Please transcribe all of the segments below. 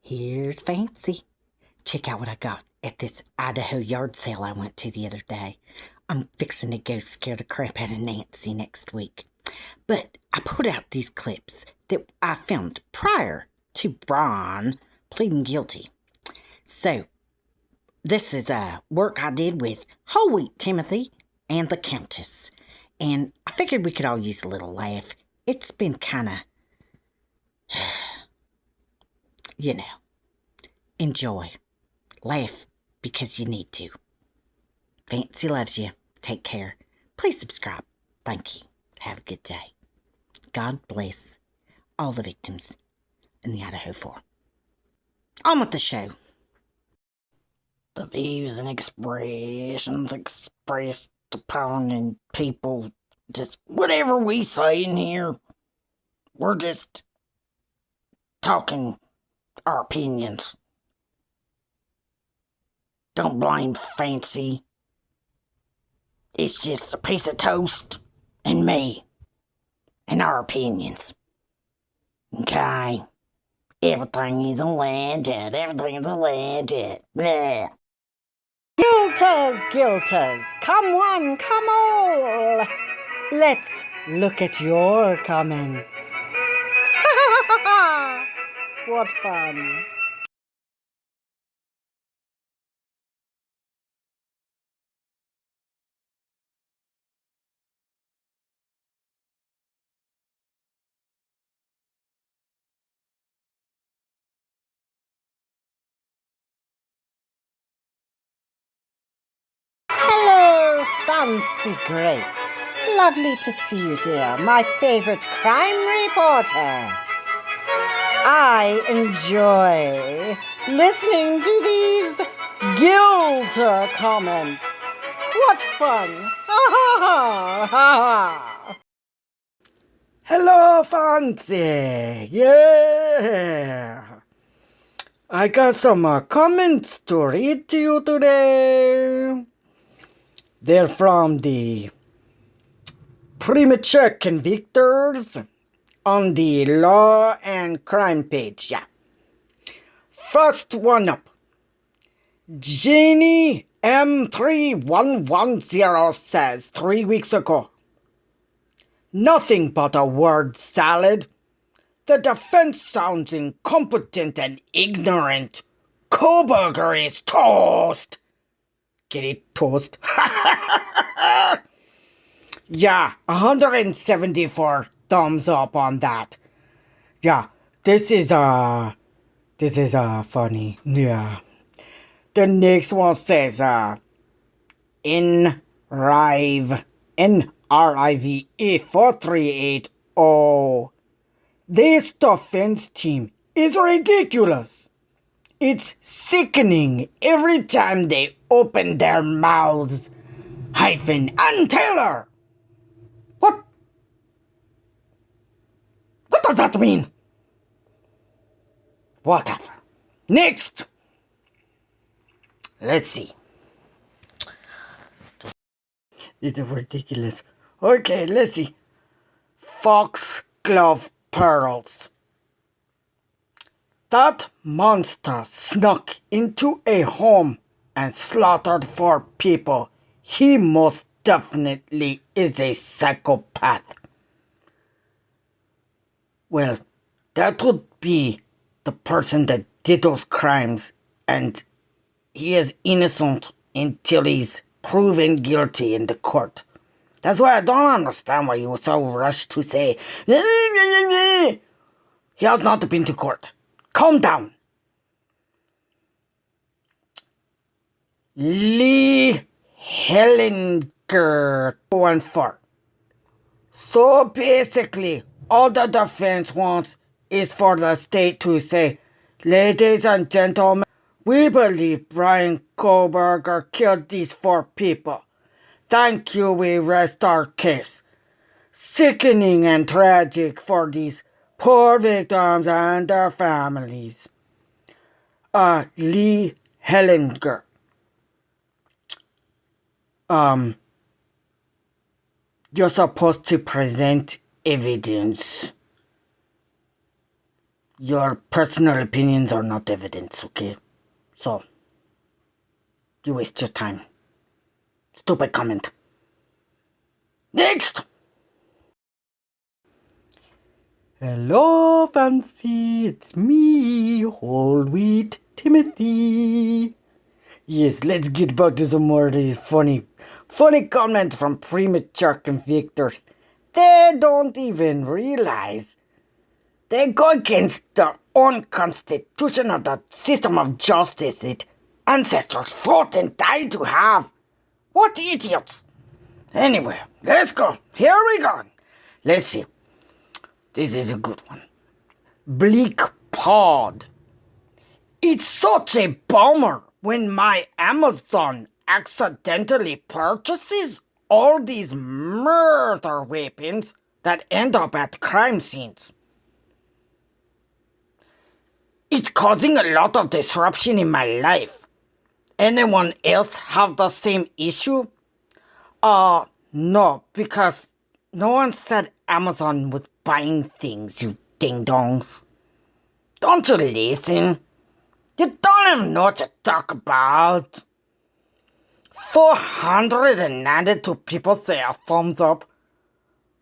Here's Fancy. Check out what I got at this Idaho yard sale I went to the other day. I'm fixing to go scare the crap out of Nancy next week. But I put out these clips that I filmed prior to Brian pleading guilty. So, this is work I did with Whole Wheat Timothy and the Countess. And I figured we could all use a little laugh. It's been kind of, you know, enjoy. Laugh because you need to. Fancy loves you. Take care. Please subscribe. Thank you. Have a good day. God bless all the victims in the Idaho 4. On with the show. The views and expressions expressed upon and people, just whatever we say in here, we're just talking our opinions. Don't blame Fancy. It's just a piece of toast and me and our opinions. Okay? Everything is alleged. Everything is alleged. Bleh. Guilters, come one, come all. Let's look at your comments. What fun. Hello, FancyGrace. Lovely to see you, dear. My favorite crime reporter. I enjoy listening to these guilt comments. What fun. Hello, Fancy. Yeah. I got some comments to read to you today. They're from the premature convictors on the law and crime page. Yeah. First one up. Jenny M3110 says 3 weeks ago, nothing but a word salad. The defense sounds incompetent and ignorant. Koberger is toast. Get it, toast? Yeah, 174 thumbs up on that. Yeah, this is funny. Yeah. The next one says NRIVE 4380. This defense team is ridiculous. It's sickening every time they open their mouths. And Taylor. What does that mean? Whatever. Next. Let's see. It's ridiculous. Okay, let's see. Foxglove pearls. That monster snuck into a home and slaughtered 4 people. He most definitely is a psychopath. Well, that would be the person that did those crimes, and he is innocent until he's proven guilty in the court. That's why I don't understand why you were so rushed to say, he has not been to court. Calm down. Lee Hellinger 14. So basically, all the defense wants is for the state to say, ladies and gentlemen, we believe BryanKohberger killed these 4 people. Thank you, we rest our case. Sickening and tragic for these poor victims and their families. Lee Hellinger. You're supposed to present evidence. Your personal opinions are not evidence, okay? So, you waste your time. Stupid comment. Next! Hello, Fancy. It's me, Whole Wheat Timothy. Yes, let's get back to some more of these funny comments from premature convictors. They don't even realize they go against the unconstitutional the system of justice that ancestors fought and died to have. What idiots! Anyway, let's go. Here we go. Let's see. This is a good one. Bleak Pod. It's such a bummer when my Amazon accidentally purchases all these murder weapons that end up at crime scenes. It's causing a lot of disruption in my life. Anyone else have the same issue? No, because no one said Amazon was buying things, you ding-dongs. Don't you listen? You don't even know what to talk about. 492 people say a thumbs up.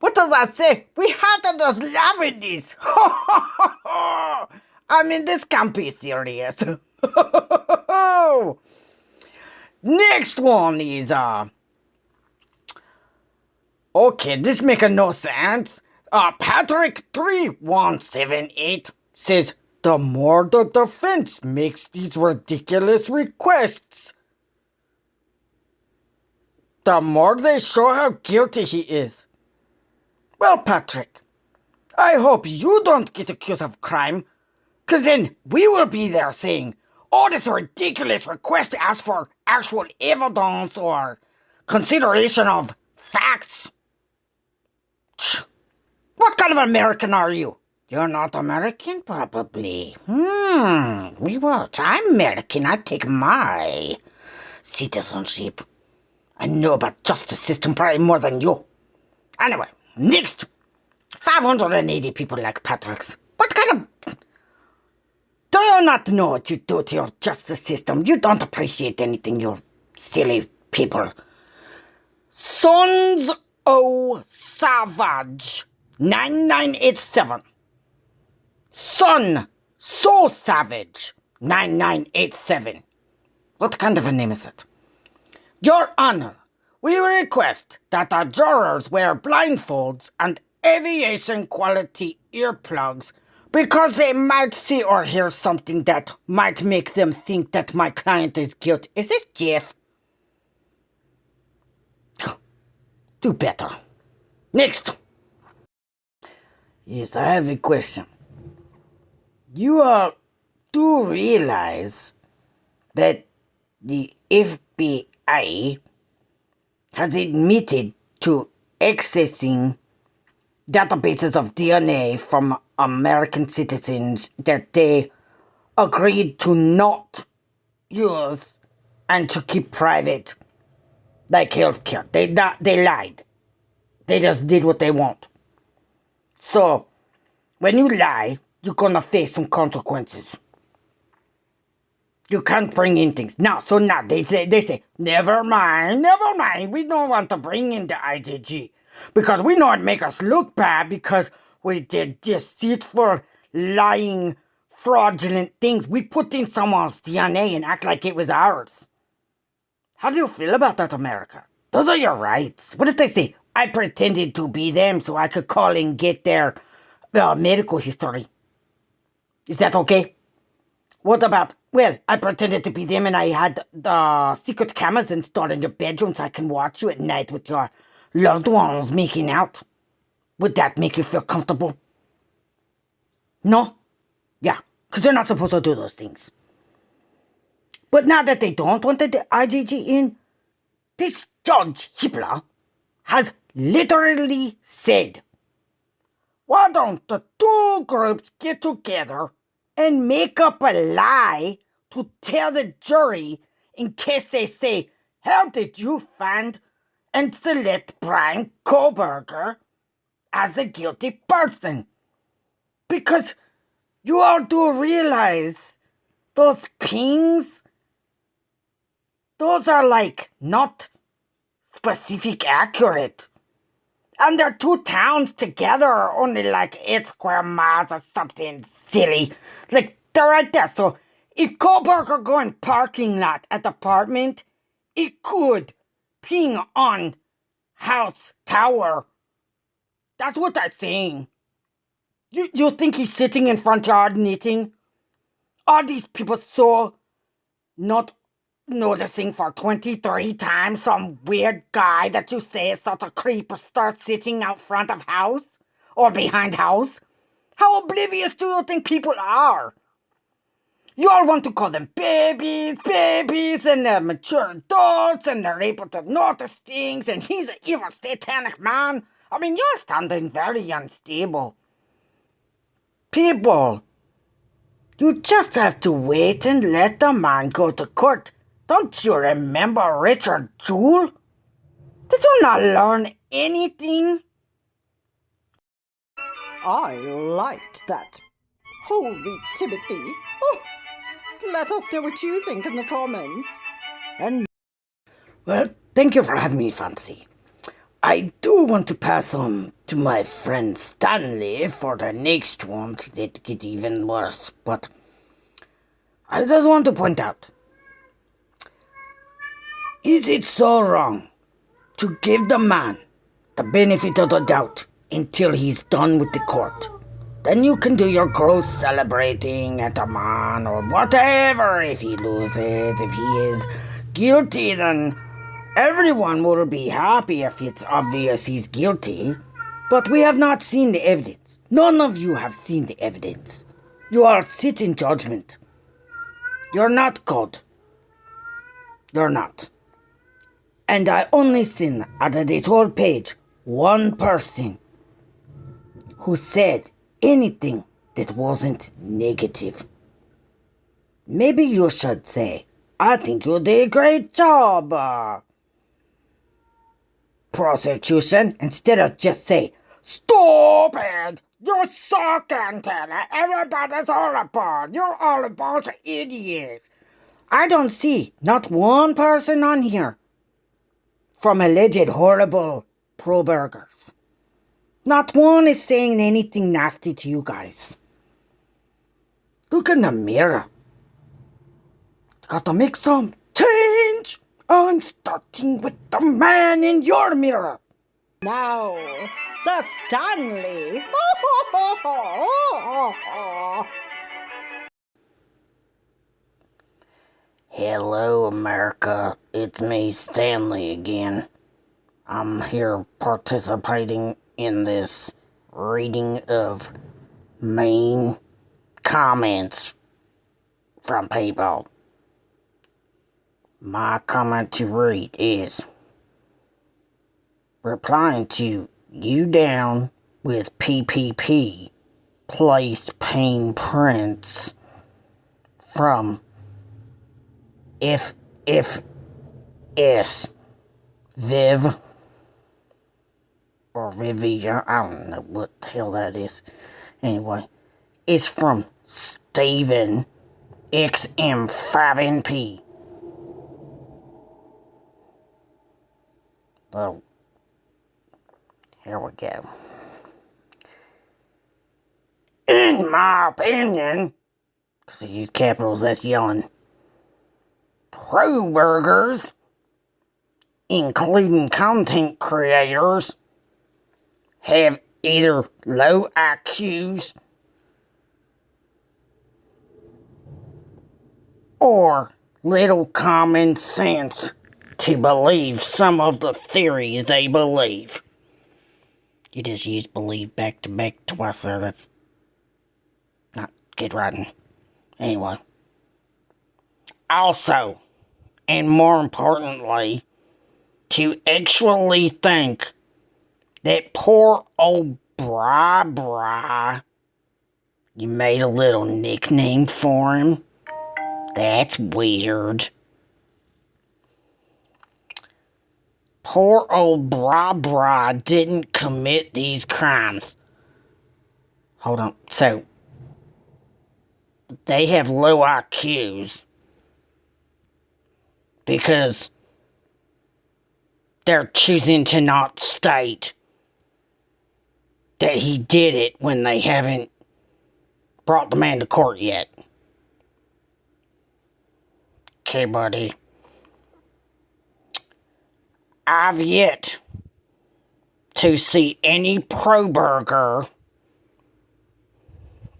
What does that say? We have to just laugh at this. I mean, this can't be serious. Next one is, okay, this makes no sense. Patrick3178 says, the more the defense makes these ridiculous requests, the more they show how guilty he is. Well, Patrick, I hope you don't get accused of crime, because then we will be there saying, oh, this ridiculous request to ask for actual evidence or consideration of facts. What kind of American are you? You're not American, probably. We were. I'm American. I take my citizenship. I know about justice system probably more than you. Anyway, next. 580 people like Patrick's. What kind of... Do you not know what you do to your justice system? You don't appreciate anything, you silly people. Sons O Savage 9987. Son So Savage 9987. What kind of a name is it? Your Honor, we request that the jurors wear blindfolds and aviation quality earplugs because they might see or hear something that might make them think that my client is guilty. Is this Jeff? Do better. Next. Yes, I have a question. You all do realize that the FBI has admitted to accessing databases of DNA from American citizens that they agreed to not use and to keep private, like healthcare. They lied. They just did what they want. So, when you lie, you're gonna face some consequences. You can't bring in things. Now they say, never mind, we don't want to bring in the IgG. Because we know it make us look bad because we did deceitful, lying, fraudulent things. We put in someone's DNA and act like it was ours. How do you feel about that, America? Those are your rights. What if they say, I pretended to be them so I could call and get their medical history? Is that okay? What about, well, I pretended to be them and I had the secret cameras installed in your bedroom so I can watch you at night with your loved ones making out. Would that make you feel comfortable? No? Yeah, because they're not supposed to do those things. But now that they don't want the IgG in, this Judge Hippler has literally said, why don't the two groups get together and make up a lie to tell the jury in case they say, how did you find and select BryanKohberger as the guilty person? Because You all do realize those pings, those are like not specific accurate. And they're two towns together, only like 8 square miles or something silly. Like, they're right there. So if Kohlberger going parking lot at apartment, it could ping on house tower. That's what they're saying. You think he's sitting in front yard knitting? Are these people so not noticing for 23 times some weird guy that you say is such a creep starts sitting out front of house or behind house? How oblivious do you think people are? You all want to call them babies, and they're mature adults, and they're able to notice things, and he's an evil satanic man. I mean, you're standing very unstable. People, you just have to wait and let the man go to court. Don't you remember Richard Jewell? Did you not learn anything? I liked that. Holy Timothy. Oh, let us know what you think in the comments. And, well, thank you for having me, Fancy. I do want to pass on to my friend Stanley for the next ones that get even worse, but I just want to point out, is it so wrong to give the man the benefit of the doubt until he's done with the court? Then you can do your gross celebrating at the man or whatever. If he loses, if he is guilty, then everyone will be happy if it's obvious he's guilty. But we have not seen the evidence. None of you have seen the evidence. You all sit in judgment. You're not God. You're not. And I only seen out of this whole page one person who said anything that wasn't negative. Maybe you should say, I think you did a great job, prosecution, instead of just say, stupid, you suck, antenna, everybody's all aboard, you're all a bunch of idiots. I don't see not one person on here from alleged horrible Proburgers. Not one is saying anything nasty to you guys. Look in the mirror. Gotta make some change. I'm starting with the man in your mirror. Now, Sir Stanley. Hello, America. It's me, Stanley, again. I'm here participating in this reading of main comments from people. My comment to read is replying to you down with PPP placed pain prints from if S Viv or Vivia, I don't know what the hell that is. Anyway, it's from Steven XM5NP. Oh, here we go. In my opinion, because I use capitals, that's yelling, Proburgers, including content creators, have either low IQs or little common sense to believe some of the theories they believe. You just used believe back to back twice there. That's not good writing. Anyway. Also, and more importantly, to actually think that poor old Bri, you made a little nickname for him. That's weird. Poor old Bri didn't commit these crimes. Hold on. So, they have low IQs because they're choosing to not state that he did it when they haven't brought the man to court yet. Okay, buddy. I've yet to see any Proburger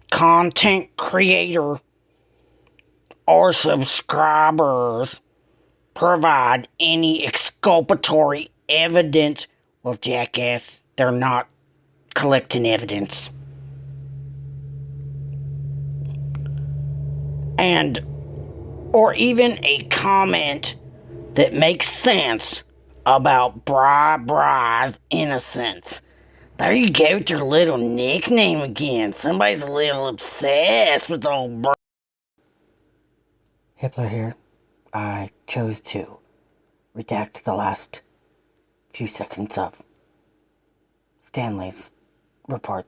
content creator or subscribers provide any exculpatory evidence. Well, jackass, they're not collecting evidence. Or even a comment that makes sense about Bry's innocence. There you go with your little nickname again. Somebody's a little obsessed with old Hitler here. I chose to redact the last few seconds of Stanley's report.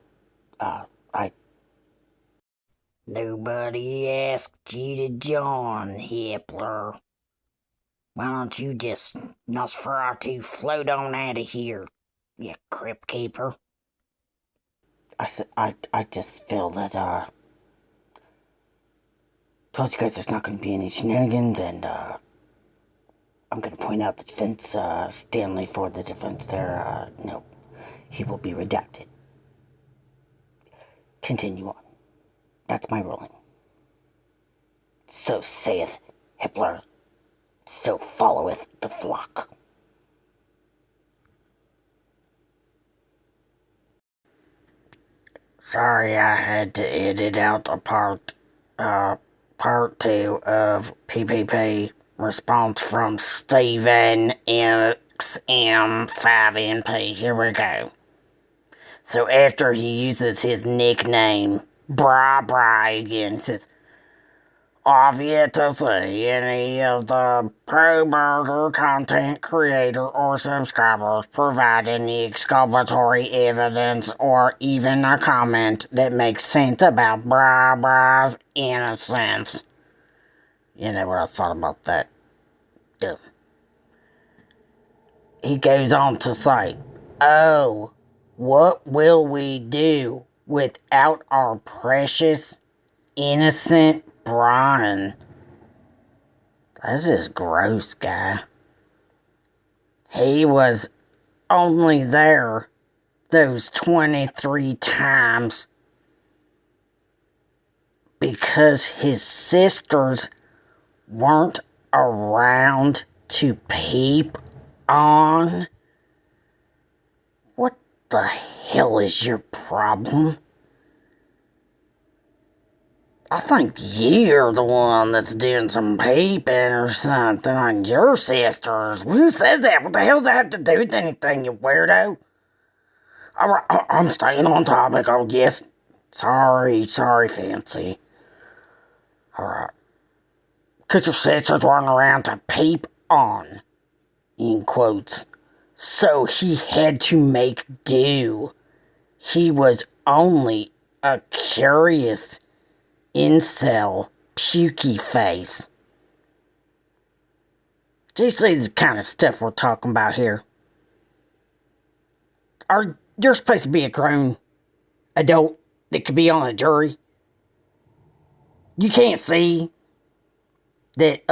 Nobody asked you to join, Hitler. Why don't you just Nosferatu float on out of here, you crypt keeper? I just feel that, told you guys there's not going to be any shenanigans, and, I'm going to point out the defense, Stanley for the defense there, no, he will be redacted. Continue on. That's my ruling. So saith Hitler, so followeth the flock. Sorry I had to edit out a part 2 of PPP response from Steven XM5NP. Here we go. So after he uses his nickname, Bry again, says, I've yet to see any of the Proburger content creator or subscribers provide any exculpatory evidence or even a comment that makes sense about Bry's innocence. You know what I thought about that? Dumb. He goes on to say, oh, what will we do without our precious, innocent Bryan? That's just gross, guy. He was only there those 23 times because his sisters weren't around to peep on. What the hell is your problem? I think you're the one that's doing some peeping or something on your sisters. Who says that? What the hell's that have to do with anything, you weirdo? Alright, I'm staying on topic, oh yes. Sorry, Fancy. Alright. Because your sisters weren't around to peep on. In quotes. So he had to make do. He was only a curious incel pukey face. Do you see the kind of stuff we're talking about here? You're supposed to be a grown adult that could be on a jury. You can't see that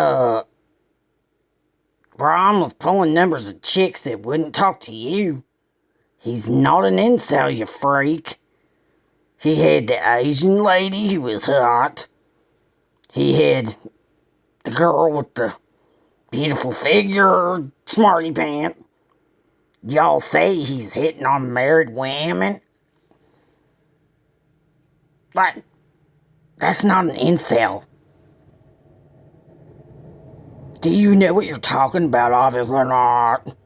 Bryan was pulling numbers of chicks that wouldn't talk to you. He's not an incel, you freak. He had the Asian lady who was hot. He had the girl with the beautiful figure, smarty pant. Y'all say he's hitting on married women. Like, that's not an incel. Do you know what you're talking about? Obviously not.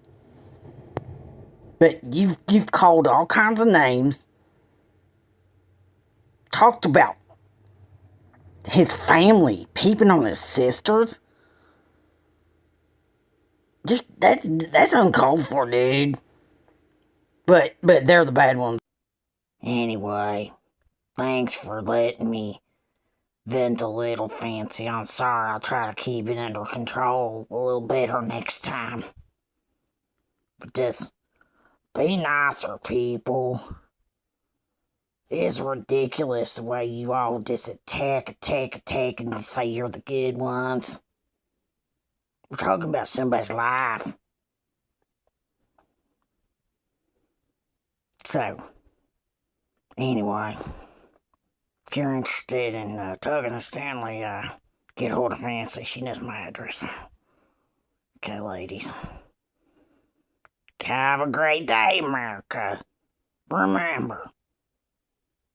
But you've called all kinds of names. Talked about his family peeping on his sisters. Just that's uncalled for, dude. But they're the bad ones. Anyway, thanks for letting me vent a little, Fancy. I'm sorry. I'll try to keep it under control a little better next time. But just be nicer, people. It's ridiculous the way you all just attack, and say you're the good ones. We're talking about somebody's life. So, anyway, if you're interested in talking to Stanley, get hold of Fancy. She knows my address. Okay, ladies. Have a great day, America. Remember,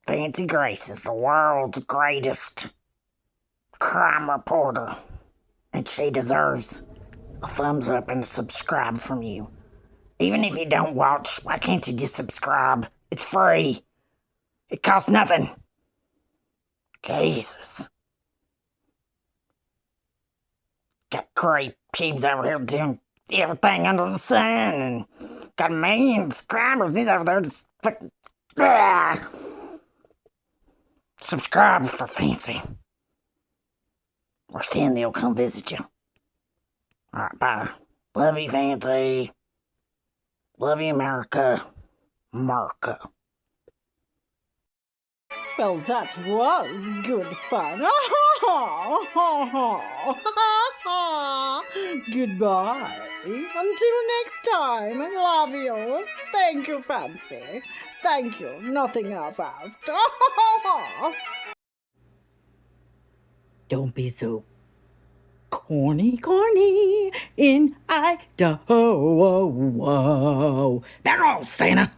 FancyGrace is the world's greatest crime reporter, and she deserves a thumbs up and a subscribe from you. Even if you don't watch, why can't you just subscribe? It's free. It costs nothing. Jesus. Got great peeps over here doing everything under the sun, and got a million subscribers. He's over there just fucking... Subscribe for Fancy. Or Stanley will come visit you. Alright, bye. Love you, Fancy. Love you, America. America. Well, that was good fun. Goodbye. Until next time. Love you. Thank you, Fancy. Thank you. Nothing half-asked. Don't be so corny in Idaho. Back off, Santa.